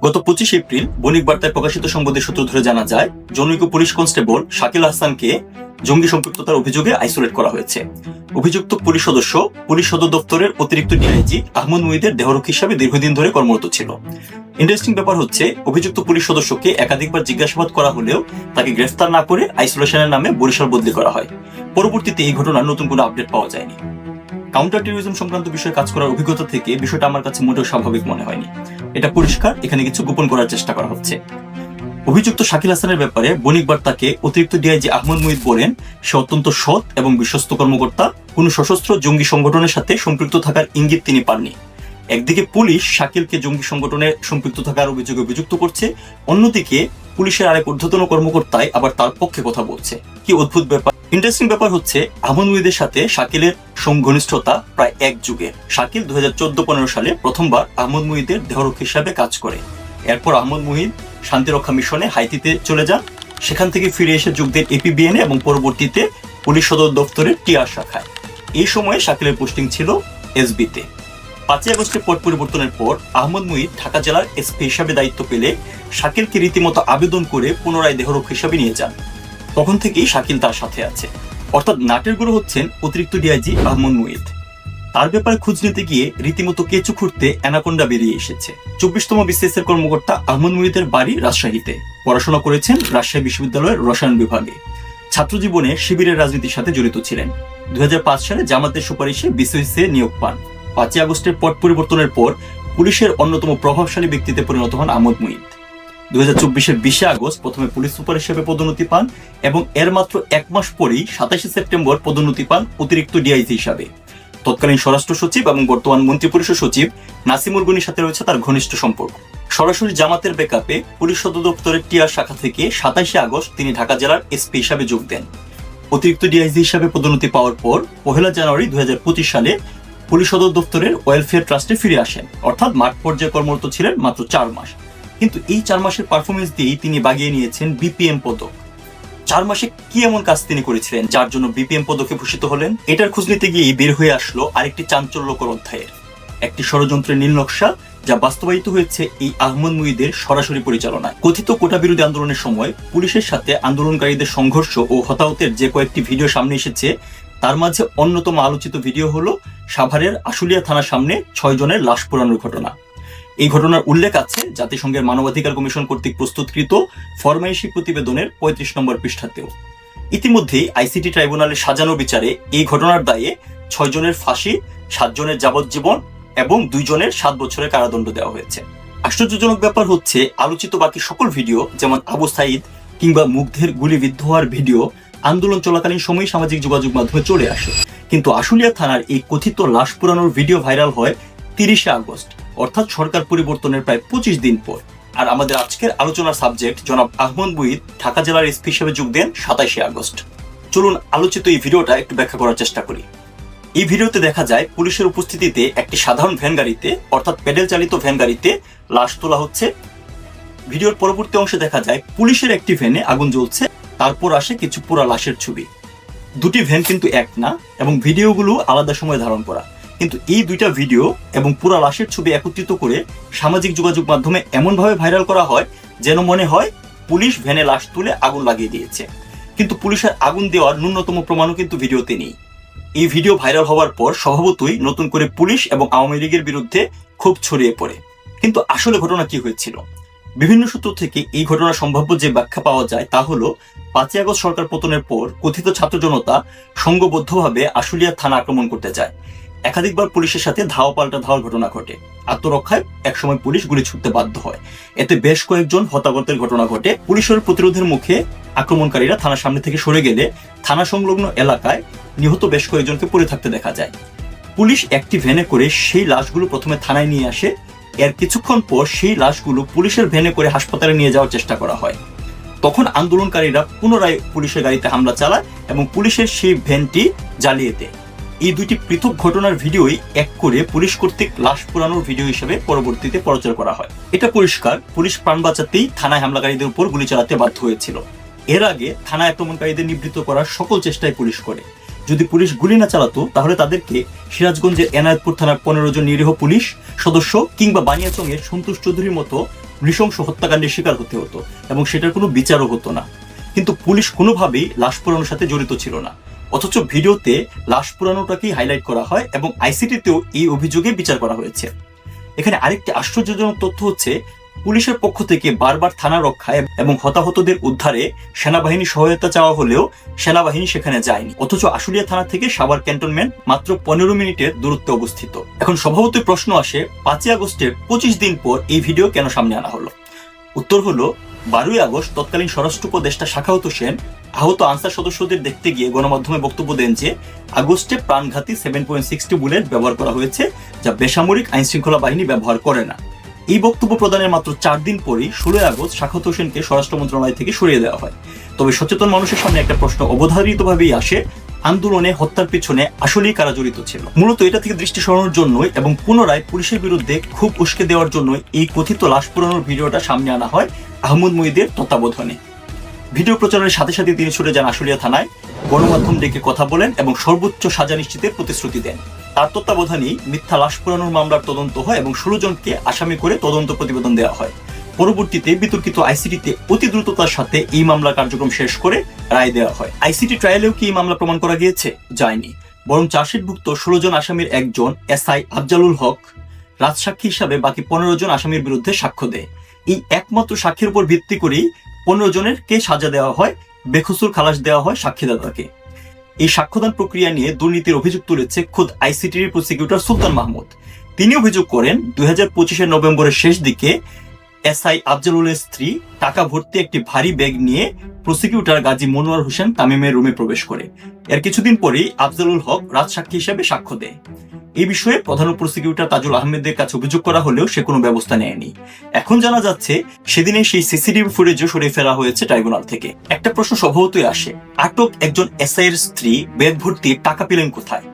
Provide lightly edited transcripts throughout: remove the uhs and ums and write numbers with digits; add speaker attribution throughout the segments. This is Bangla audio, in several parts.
Speaker 1: গত 25 এপ্রিল বণিক বার্তায় প্রকাশিত সংবাদের সূত্র ধরে জানা যায়, জনৈক পুলিশ কনস্টেবল শাকিল আহসানকে জঙ্গি সম্পৃক্ততার অভিযোগে আইসোলেট করা হয়েছে। অভিযুক্ত পুলিশ সদস্য পুলিশ সদর দপ্তরের অতিরিক্ত ডিআইজি আহমদ মুহিদের দেহরক্ষী হিসাবে দীর্ঘদিন ধরে কর্মরত ছিল। ইন্টারেস্টিং ব্যাপার হচ্ছে, অভিযুক্ত পুলিশ সদস্যকে একাধিকবার জিজ্ঞাসাবাদ করা হলেও তাকে গ্রেফতার না করে আইসোলেশনের নামে বরিশাল বদলি করা হয়। পরবর্তীতে এই ঘটনার নতুন কোনো আপডেট পাওয়া যায়নি। কাউন্টার টেরোরিজম সংক্রান্ত বিষয়ে কাজ করার অভিজ্ঞতা থেকে বিষয়টা আমার কাছে মোটেও স্বাভাবিক মনে হয়নি। এটা পরিষ্কার এখানে কিছু গোপন করার চেষ্টা করা হচ্ছে। অভিযুক্ত শাকিল হাসানের ব্যাপারে বণিক বার্তাকে অতিরিক্ত ডিআইজি আহমদ মুহিদ বলেন, সে অত্যন্ত সৎ এবং বিশ্বস্ত কর্মকর্তা, কোনো সশস্ত্র জঙ্গি সংগঠনের সাথে সম্পৃক্ত থাকার ইঙ্গিত তিনি পাননি। একদিকে পুলিশ শাকিলকে জঙ্গি সংগঠনে সম্পৃক্ত থাকার অভিযোগে অভিযুক্ত করছে, অন্যদিকে পুলিশের আরেক ঊর্ধ্বতন কর্মকর্তাই আবার তার পক্ষে কথা বলছে। কি অদ্ভুত ব্যাপার। ইন্টারেস্টিং ব্যাপার হচ্ছে, আহমদ মুহিদের সাথে শাকিলের ঘনিষ্ঠতা প্রায় এক যুগের। শাকিল 2014-15 সালে প্রথমবার আহমদ মুহিদের দেহরক্ষী হিসাবে কাজ করে। এরপর আহমদ মুহিদ শান্তিরক্ষা মিশনে হাইতিতে চলে যান। সেখান থেকে ফিরে এসে যোগ দেন এপিবিএনে এবং পরবর্তীতে পুলিশ সদর দপ্তরের টিআর শাখায়। এই সময়ে শাকিলের পোস্টিং ছিল এসবিতে। 5 আগস্টের পট পরিবর্তনের পর আহমদ মুহিদ ঢাকা জেলার এসপি হিসাবে দায়িত্ব পেলে শাকিলকে রীতিমতো আবেদন করে পুনরায় দেহরক্ষী হিসাবে নিয়ে যান। তখন থেকেই শাকিল তার সাথে আছে, অর্থাৎ নাটের গুরু হচ্ছেন অতিরিক্ত ডিআইজি আহমদ মুহিদ। তার ব্যাপারে খোঁজ নিতে গিয়ে রীতিমতো কেঁচু খুঁড়তে অ্যানাকোন্ডা বেরিয়ে এসেছে। 24তম বিসিএস এর কর্মকর্তা আহমদ মুহিদের বাড়ি রাজশাহীতে। পড়াশোনা করেছেন রাজশাহী বিশ্ববিদ্যালয়ের রসায়ন বিভাগে। ছাত্র জীবনে শিবিরের রাজনীতির সাথে জড়িত ছিলেন। 2005 সালে জামাতের সুপারিশে বিসিএসে নিয়োগ পান। 5 আগস্টের পট পরিবর্তনের পর পুলিশের অন্যতম প্রভাবশালী ব্যক্তিতে পরিণত হন আহমদ মুহিদ। 2024-এর 20 আগস্ট প্রথমে পুলিশ সুপার হিসেবে পদোন্নতি পান এবং এর মাত্র 1 মাস পরেই 27 সেপ্টেম্বর পদোন্নতি পান অতিরিক্ত ডিআইজি হিসাবে। তৎকালীন স্বরাষ্ট্র সচিব এবং বর্তমান মন্ত্রিপরিষদ সচিব নাসিমুল গনির সাথে রয়েছে তার ঘনিষ্ঠ সম্পর্ক। সরাসরি জামাতের ব্যাকআপে পুলিশ সদর দপ্তরের টিআর শাখা থেকে 27 আগস্ট তিনি ঢাকা জেলার এসপি হিসাবে যোগ দেন। অতিরিক্ত ডিআইজি হিসাবে পদোন্নতি পাওয়ার পর 1 জানুয়ারি 2025 সালে পুলিশ সদর দপ্তরের ওয়েলফেয়ার ট্রাস্টে ফিরে আসেন, অর্থাৎ মাঠ পর্যায়ে কর্মরত ছিলেন মাত্র 4 মাস। কিন্তু এই 4 মাসের পারফরমেন্স দিয়েই তিনি বাগিয়ে নিয়েছেন বিপিএম পদক। 4 মাসে কি এমন কাজ তিনি করেছিলেন যার জন্য বিপিএম পদকে ভূষিত হলেন? এটার খোঁজ নিতে গিয়ে বের হয়ে আসলো আরেকটি চাঞ্চল্যকর অধ্যায়ের, একটি ষড়যন্ত্রের নীল নকশা যা বাস্তবায়িত হয়েছে এই আহমদ মুহিদের সরাসরি পরিচালনায়। কথিত কোটা বিরোধী আন্দোলনের সময় পুলিশের সাথে আন্দোলনকারীদের সংঘর্ষ ও হতাহতের যে কয়েকটি ভিডিও সামনে এসেছে, তার মাঝে অন্যতম আলোচিত ভিডিও হলো সাভারের আশুলিয়া থানার সামনে 6 জনের লাশ পোড়ানোর ঘটনা। এই ঘটনার উল্লেখ আছে জাতিসংঘের মানবাধিকার কমিশন কর্তৃক প্রস্তুতকৃত ফরমাইশি প্রতিবেদনের 35 নম্বর পৃষ্ঠাতেও। ইতিমধ্যেই আইসিটি ট্রাইব্যুনালের সাজানো বিচারে এই ঘটনার দায়ে 6 জনের ফাঁসি, 7 জনের যাবজ্জীবন এবং 2 জনের 7 বছরের কারাদণ্ড দেওয়া হয়েছে। আশ্চর্যজনক ব্যাপার হচ্ছে, আলোচিত বাকি সকল ভিডিও যেমন আবু সাইদ কিংবা মুগ্ধের গুলিবিদ্ধ হওয়ার ভিডিও আন্দোলন চলাকালীন সময় সামাজিক যোগাযোগ মাধ্যমে চলে আসে, কিন্তু আশুলিয়া থানার এই কথিত লাশ পোড়ানোর ভিডিও ভাইরাল হয় 30 আগস্ট, অর্থাৎ সরকার পরিবর্তনের প্রায় 25 দিন পর। আর আমাদের আজকের আলোচনার সাবজেক্ট জনাব আহমদ মুহিদ ঢাকা জেলার এসপি হিসেবে যোগ দেন 27 আগস্ট। চলুন আলোচিত এই ভিডিওটা একটু ব্যাখ্যা করার চেষ্টা করি। এই ভিডিওতে দেখা যায় পুলিশের উপস্থিতিতে একটি সাধারণ ভ্যান গাড়িতে, অর্থাৎ প্যাডেল চালিত ভ্যান গাড়িতে লাশ তোলা হচ্ছে। ভিডিওর পরবর্তী অংশে দেখা যায় পুলিশের একটি ভ্যানে আগুন জ্বলছে, তারপর আসে কিছু পোড়া লাশের ছবি। দুটি ভ্যান কিন্তু এক না এবং ভিডিওগুলো আলাদা সময় ধারণ করা, কিন্তু এই দুইটা ভিডিও এবং পুরা লাশের ছবি একত্রিত করে সামাজিক যোগাযোগ মাধ্যমে এমনভাবে ভাইরাল করা হয় যেন মনে হয় পুলিশ ভ্যানে লাশ তুলে আগুন লাগিয়ে দিয়েছে। কিন্তু পুলিশের আগুন দেওয়ার ন্যূনতম প্রমাণও কিন্তু ভিডিওতে নেই। এই ভিডিও ভাইরাল হওয়ার পর স্বভাবতই নতুন করে পুলিশ এবং আওয়ামী লীগের বিরুদ্ধে ক্ষোভ ছড়িয়ে পড়ে। কিন্তু আসলে ঘটনা কি হয়েছিল? বিভিন্ন সূত্র থেকে এই ঘটনার সম্ভাব্য যে ব্যাখ্যা পাওয়া যায় তা হলো, 5 আগস্ট সরকার পতনের পর কথিত ছাত্র জনতা সংঘবদ্ধভাবে আশুলিয়া থানা আক্রমণ করতে যায়। একাধিকবার পুলিশের সাথে ধাওয়া পাল্টা ধাওয়ার ঘটনা ঘটে। আত্মরক্ষায় একসময় পুলিশ গুলি ছুটতে বাধ্য হয়। এতে বেশ কয়েকজন হতাহতের ঘটনা ঘটে। পুলিশের প্রতিরোধের মুখে আক্রমণকারীরা থানার সামনে থেকে সরে গেলে থানা সংলগ্ন এলাকায় নিহত বেশ কয়েকজনকে পড়ে থাকতে দেখা যায়। পুলিশ একটি ভ্যানে করে সেই লাশগুলো প্রথমে থানায় নিয়ে আসে। এর কিছুক্ষণ পর সেই লাশগুলো পুলিশের ভ্যানে করে হাসপাতালে নিয়ে যাওয়ার চেষ্টা করা হয়। তখন আন্দোলনকারীরা পুনরায় পুলিশের গাড়িতে হামলা চালায় এবং পুলিশের সেই ভ্যানটি জ্বালিয়ে দেয়। এই দুইটি পৃথক ঘটনার ভিডিওই এক করে পুলিশ কর্তৃক লাশ পোড়ানোর ভিডিও হিসেবে পরবর্তীতে প্রচার করা হয়। এটা পরিষ্কার পুলিশ প্রাণ বাঁচাতেই থানায় হামলাকারীদের উপর গুলি চালাতে বাধ্য হয়েছিল। এর আগে থানায় আক্রমণকারীদের নিবৃত্ত করার সকল চেষ্টাই পুলিশ করে। যদি পুলিশ গুলি না চালাতো তাহলে তাদেরকে সিরাজগঞ্জের এনায়েতপুর থানার 15 জন নিরীহ পুলিশ সদস্য কিংবা বানিয়াচংয়ের সন্তোষ চৌধুরীর মতো নৃশংস হত্যাকাণ্ডের শিকার হতে হতো এবং সেটার কোনো বিচারও হতো না। কিন্তু পুলিশ কোনোভাবেই লাশ পোড়ানোর সাথে জড়িত ছিল না, অথচ ভিডিওতে লাশ পোড়ানোটাকেই হাইলাইট করা হয় এবং আইসিটিতেও এই অভিযোগে বিচার করা হয়েছে। এখানে আরেকটি আশ্চর্যজনক তথ্য হচ্ছে, পুলিশের পক্ষ থেকে বারবার থানা রক্ষায় এবং হতাহতদের উদ্ধারে সেনাবাহিনী সহায়তা চাওয়া হলেও সেনাবাহিনী সেখানে যায়নি, অথচ আশুলিয়া থানা থেকে সাভার ক্যান্টনমেন্ট মাত্র 15 মিনিটের দূরত্বে অবস্থিত। এখন স্বভাবতই প্রশ্ন আসে, 5ই আগস্টের 25 দিন পর এই ভিডিও কেন সামনে আনা হলো? উত্তর হলো, 12ই আগস্ট তৎকালীন স্বরাষ্ট্র উপদেষ্টা সাখাওয়াত হোসেন আহত আনসার সদস্যদের দেখতে গিয়ে গণমাধ্যমে বক্তব্য দেন যে আগস্টে প্রাণঘাতী 7.62 বুলেট ব্যবহার করা হয়েছে, যা বেসামরিক আইন শৃঙ্খলা বাহিনী ব্যবহার করে না। এই বক্তব্য প্রদানের মাত্র 4 দিন পরই 16 আগস্ট সাখাওয়াত হোসেনকে স্বরাষ্ট্র মন্ত্রণালয় থেকে সরিয়ে দেওয়া হয়। তবে সচেতন মানুষের সামনে একটা প্রশ্ন অবধারিতভাবেই আসে, আন্দোলনে হত্যার পিছনে আসলেই কারা জড়িত ছিল? মূলত এটা থেকে দৃষ্টি সরানোর জন্যই এবং পুনরায় পুলিশের বিরুদ্ধে খুব উস্কে দেওয়ার জন্যই এই কথিত লাশ পোড়ানোর ভিডিওটা সামনে আনা হয় আহমদ মুহিদের তত্ত্বাবধানে। ভিডিও প্রচারের সাথে সাথে তিনি ছুটে যান আশুলিয়া থানায়, গণমাধ্যম ডেকে কথা বলেন এবং সর্বোচ্চ সাজা নিশ্চিতের প্রতিশ্রুতি দেন। তার তত্ত্বাবধানেই মিথ্যা লাশ পোড়ানোর মামলার তদন্ত হয় এবং 16 জনকে আসামি করে তদন্ত প্রতিবেদন দেওয়া হয়। পরবর্তীতে বিতর্কিত আইসিটিতে অতি দ্রুততার সাথে এই মামলা কার্যক্রম শেষ করে রায় দেওয়া হয়। আইসিটি ট্রায়ালেও কি এই মামলা প্রমাণ করা গিয়েছে? যায়নি, বরং চার্জশিটভুক্ত 16 জন আসামির একজন এসআই আফজালুল হক রাজসাক্ষী হিসাবে বাকি 15 জন আসামির বিরুদ্ধে সাক্ষ্য দেয়। এই একমাত্র সাক্ষীর উপর ভিত্তি করেই 15 জনের কে সাজা দেওয়া হয়, বেকসুর খালাস দেওয়া হয় সাক্ষীদাতাকে। এই সাক্ষ্যদান প্রক্রিয়া নিয়ে দুর্নীতির অভিযোগ তুলেছে খোদ আইসিটির প্রসিকিউটর সুলতান মাহমুদ। তিনি অভিযোগ করেন 2025 নভেম্বরের শেষ দিকে এসআই আফজালুলের স্ত্রী টাকা ভর্তি একটি ভারী ব্যাগ নিয়ে প্রসিকিউটর গাজী মনোয়ার হোসেন তামিমের রুমে প্রবেশ করে। এর কিছুদিন পরেই আফজালুল হক রাজসাক্ষী হিসেবে সাক্ষ্য দেয়। এই বিষয়ে প্রধান প্রসিকিউটর তাজুল আহমেদের কাছে অভিযোগ করা হলেও সে কোনো ব্যবস্থা নেয়নি। এখন জানা যাচ্ছে সেদিনে সেই সিসিটিভি ফুটেজও সরিয়ে ফেলা হয়েছে ট্রাইব্যুনাল থেকে। একটা প্রশ্ন স্বভাবতই আসে, আটক একজন এসআই এর স্ত্রী ব্যাগ ভর্তি টাকা পেলেন কোথায়?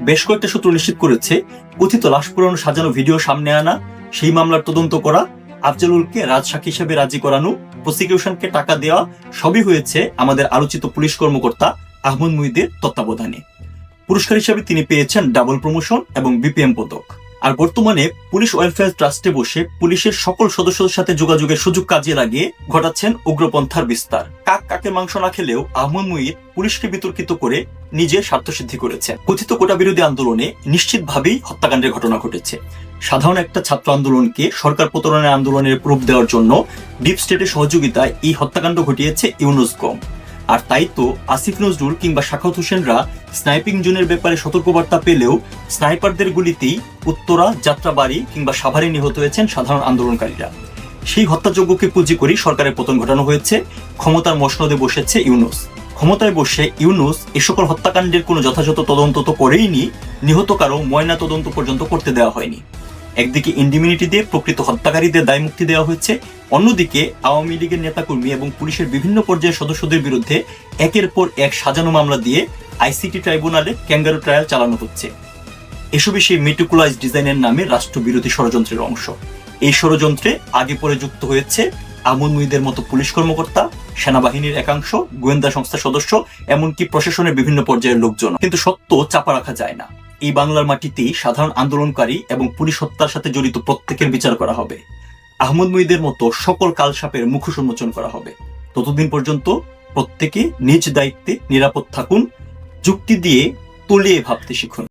Speaker 1: বেশ কয়েকটা সূত্র নিশ্চিত করেছে, কথিত লাশ পোড়ানো সাজানো ভিডিও সামনে আনা, সেই মামলার তদন্ত করা, আফজালুলকে রাজসাক্ষী হিসেবে রাজি করানো, প্রসিকিউশনকে টাকা দেওয়া সবই হয়েছে আমাদের আলোচিত পুলিশ কর্মকর্তা আহমদ মুহিদের তত্ত্বাবধানে। পুরস্কার হিসেবে তিনি পেয়েছেন ডাবল প্রমোশন এবং বিপিএম পদক। আর বর্তমানে পুলিশ ওয়েলফেয়ার ট্রাস্টে বসে পুলিশের সকল সদস্যদের সাথে যোগাযোগের সুযোগ কাজে লাগিয়ে ঘটাচ্ছেন উগ্রপন্থার বিস্তার। কাক কাকের মাংস না খেলেও আহমদ মুহিদ পুলিশকে বিতর্কিত করে নিজের স্বার্থসিদ্ধি করেছেন। কথিত কোটা বিরোধী আন্দোলনে নিশ্চিতভাবেই হত্যাকাণ্ডের ঘটনা ঘটেছে। সাধারণ একটা ছাত্র আন্দোলনকে সরকার প্রতারণার আন্দোলনের রূপ দেওয়ার জন্য ডিপ স্টেটের সহযোগিতায় এই হত্যাকাণ্ড ঘটিয়েছে ইউনুস কম। আর তাই তো আসিফ নজরুল কিংবা সাখাওয়াত হোসেনরা স্নাইপিং জোনের ব্যাপারে সতর্কবার্তা পেলেও স্নাইপারদের গুলিতেই উত্তরা, যাত্রাবাড়ি কিংবা সাভারে নিহত হয়েছেন সাধারণ আন্দোলনকারীরা। সেই হত্যাযজ্ঞকে পুঁজি করে সরকারের পতন ঘটানো হয়েছে, ক্ষমতার মসনদে বসেছে ইউনুস। ক্ষমতায় বসে ইউনুস এ সকল হত্যাকাণ্ডের কোনো যথাযথ তদন্ত তো করেইনি, নিহত কারো ময়না তদন্ত পর্যন্ত করতে দেওয়া হয়নি। একদিকে ইন্ডিমিনিটি দিয়ে প্রকৃত হত্যাকারীদের দায় মুক্তি দেওয়া হয়েছে, অন্যদিকে আওয়ামী লীগের নেতাকর্মী এবং পুলিশের বিভিন্ন পর্যায়ের সদস্যদের বিরুদ্ধে একের পর এক সাজানো মামলা দিয়ে আইসিটি ট্রাইব্যুনালে ক্যাঙ্গারু ট্রায়াল চালানো হচ্ছে। এসবই সেই মেটিকুলাইজ ডিজাইনের নামে রাষ্ট্রবিরোধী ষড়যন্ত্রের অংশ। এই ষড়যন্ত্রে আগে পরে যুক্ত হয়েছে আহমদ মুহিদের মতো পুলিশ কর্মকর্তা, সেনাবাহিনীর একাংশ, গোয়েন্দা সংস্থার সদস্য, এমনকি প্রশাসনের বিভিন্ন পর্যায়ের লোকজন। কিন্তু সত্য চাপা রাখা যায় না। এই বাংলার মাটিতেই সাধারণ আন্দোলনকারী এবং পুলিশ হত্যার সাথে জড়িত প্রত্যেকের বিচার করা হবে। আহমদ মুহিদের মতো সকল কালসাপের মুখোশ উন্মোচন করা হবে। ততদিন পর্যন্ত প্রত্যেকে নিজ দায়িত্বে নিরাপদ থাকুন, যুক্তি দিয়ে তলিয়ে ভাবতে শিখুন।